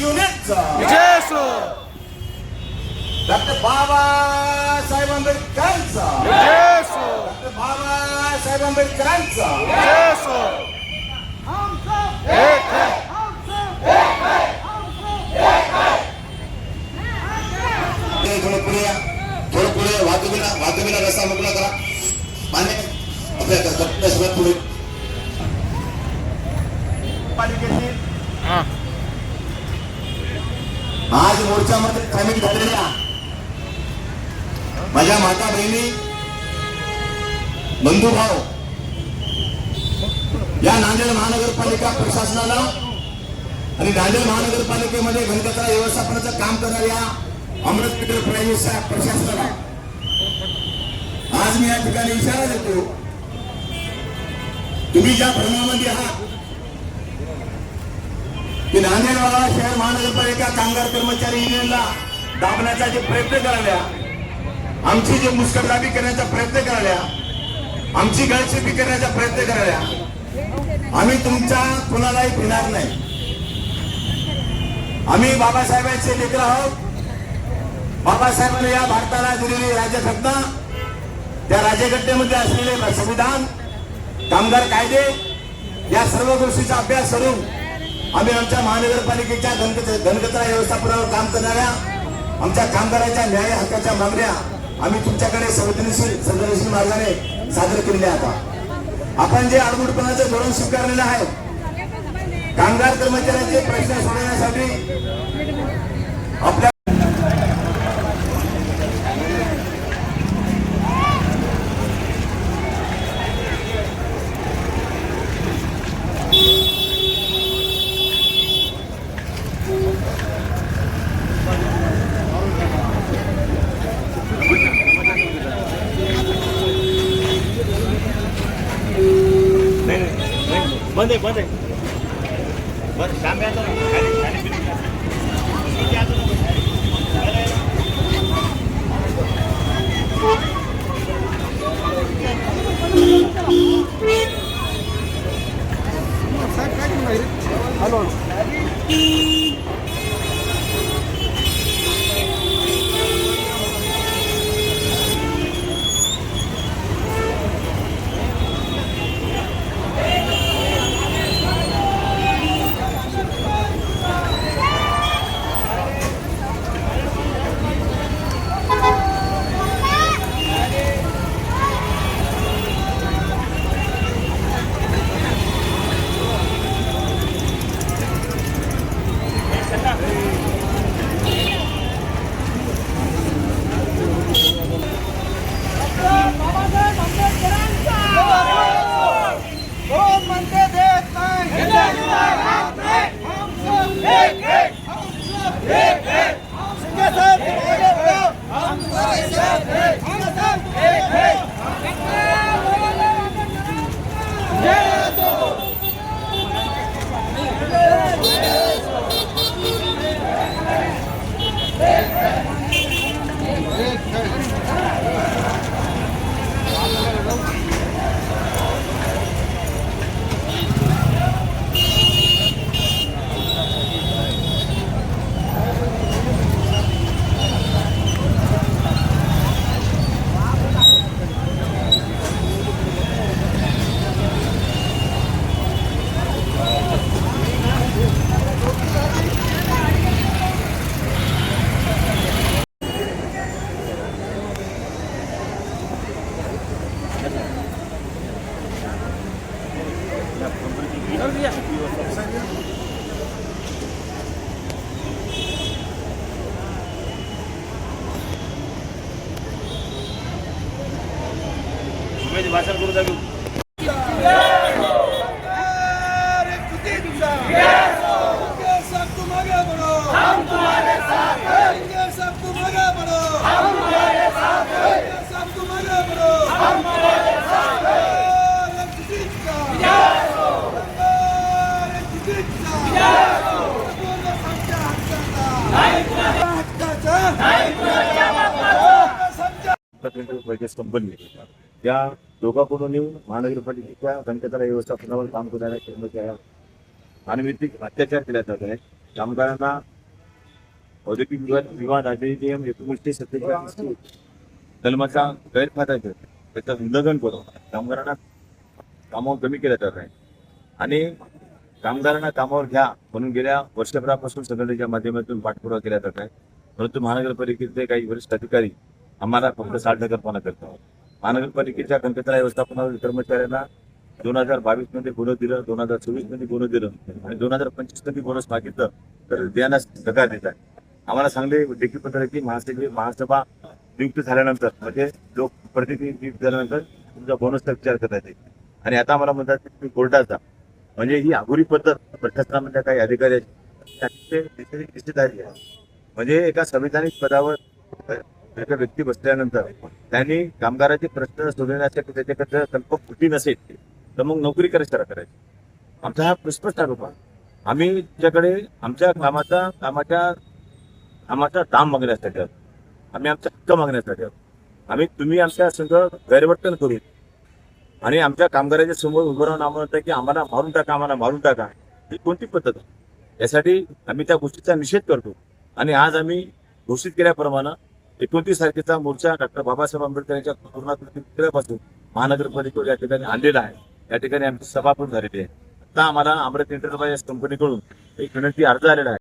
युनिटचा विजय असो. डॉक्टर बाबासाहेब आंबेडकरांचा विजय असो. डॉक्टर बाबासाहेब आंबेडकरांचा विजय असो. एक है. थोडं पुढे वाहतुकीला रस्ता मोकळा करा. मान्य आपल्या सगळ्यात पुढे पालिकेतील आज मोर्चामध्ये सामील झालेल्या माझ्या माता बहिणी बंधुभाव या नांदेड महानगरपालिका प्रशासनाला आणि नांदेड महानगरपालिकेमध्ये घनकचरा व्यवस्थापनाचं काम करणाऱ्या अमृत पीटर प्रायव्हेट प्रशासनाला आज मी या ठिकाणी इशारा देतो. तुम्ही ज्या भ्रमामध्ये आहात की नांदेड शहर महानगरपालिका कामगार कर्मचारी युनियनला दाबण्याचा जे प्रयत्न करायला, आमची जे मुस्कटदाबी करण्याचा प्रयत्न करायला, आमची गळचेपी करण्याचा प्रयत्न करायला, आम्ही तुमच्या कुणालाही भिणार नाही. आम्ही बाबासाहेबांचे लेकर आहोत. बाबासाहेबांनी या भारताला दिलेली राज्यघटना, त्या राज्यघटनेमध्ये असलेले संविधान, कामगार कायदे या सर्व गोष्टीचा अभ्यास करून आम्ही आमच्या महानगरपालिकेच्या घनकचरा व्यवस्थापनावर काम करणाऱ्या आमच्या कामगारांच्या न्याय हक्काच्या मागण्या आम्ही तुमच्याकडे संवेदनशील मार्गाने सादर केलेल्या आहेत. आपण जे आडमुठपणाचं धोरण स्वीकारलेलं आहे, कामगार कर्मचाऱ्यांचे प्रश्न सोडवण्यासाठी आपल्या बंद आहे बंद आहे. बरं श्याम यादव हॅलो. भाषण करू जाऊ. कंपनी या दोघांकडून महानगरपालिकेच्या घनकचरा व्यवस्थापनावर काम करणाऱ्या कर्मचाऱ्या अनैतिक अत्याचार केला जात आहे. कामगारांना औद्योगिक विवाद अधिनियम 1947 कलमाचा गैरफायदा घेत त्याचं उल्लंघन करून कामगारांना कामावर कमी केलं जात आहे आणि कामगारांना कामावर घ्या म्हणून गेल्या वर्षभरापासून संघटनेच्या माध्यमातून पाठपुरावा केला जात आहे. परंतु महानगरपालिकेचे काही वरिष्ठ अधिकारी आम्हाला फक्त साठनगरपणा करतात. महानगरपालिकेच्या कंत्राटी व्यवस्थापनावर कर्मचाऱ्यांना 2022 मध्ये बोनस दिलं, 2024 मध्ये बोनस दिलं आणि 2025 मध्ये बोनस मागितलं तर देण्यास नकार देत आहे. आम्हाला सांगले देखील पत्र की महासभा नियुक्त झाल्यानंतर म्हणजे लोकप्रतिनिधी नियुक्त झाल्यानंतर तुमचा बोनसचा विचार करण्यात येईल आणि आता आम्हाला म्हणतात की तुम्ही कोर्टात जा. म्हणजे ही अघोरी पद्धत प्रशासनामधल्या काही अधिकाऱ्याची दिसत आहे. म्हणजे एका संविधानिक पदावर एका व्यक्ती बसल्यानंतर त्यांनी कामगाराचे प्रश्न सोडवण्यासाठी त्याच्याकडे कल्पक कृती नसेल तर मग नोकरी कशाला करायची. आमचा हा स्पष्ट आरोप आहे. आम्ही तुमच्याकडे आमच्या कामाचा दाम मागण्यासाठी आहोत. आम्ही आमचा हक्क मागण्यासाठी आहोत. तुम्ही आमच्या संघ गैरवर्तन करू आणि आमच्या कामगाराच्या समोर उभं राहून आम्हाला म्हणता की आम्हाला मारून टाका ही कोणती पद्धत आहे. यासाठी आम्ही त्या गोष्टीचा निषेध करतो आणि आज आम्ही घोषित केल्याप्रमाणे 29 तारखेचा मोर्चा डॉक्टर बाबासाहेब आंबेडकर यांच्या पूर्णाकृतीपासून महानगरपालिकेवर या ठिकाणी आणलेला आहे. या ठिकाणी आमची सभा पण झालेली आहे. आता आम्हाला अमृत एंटरप्राइजेस कंपनीकडून एक विनंती अर्ज आलेला आहे.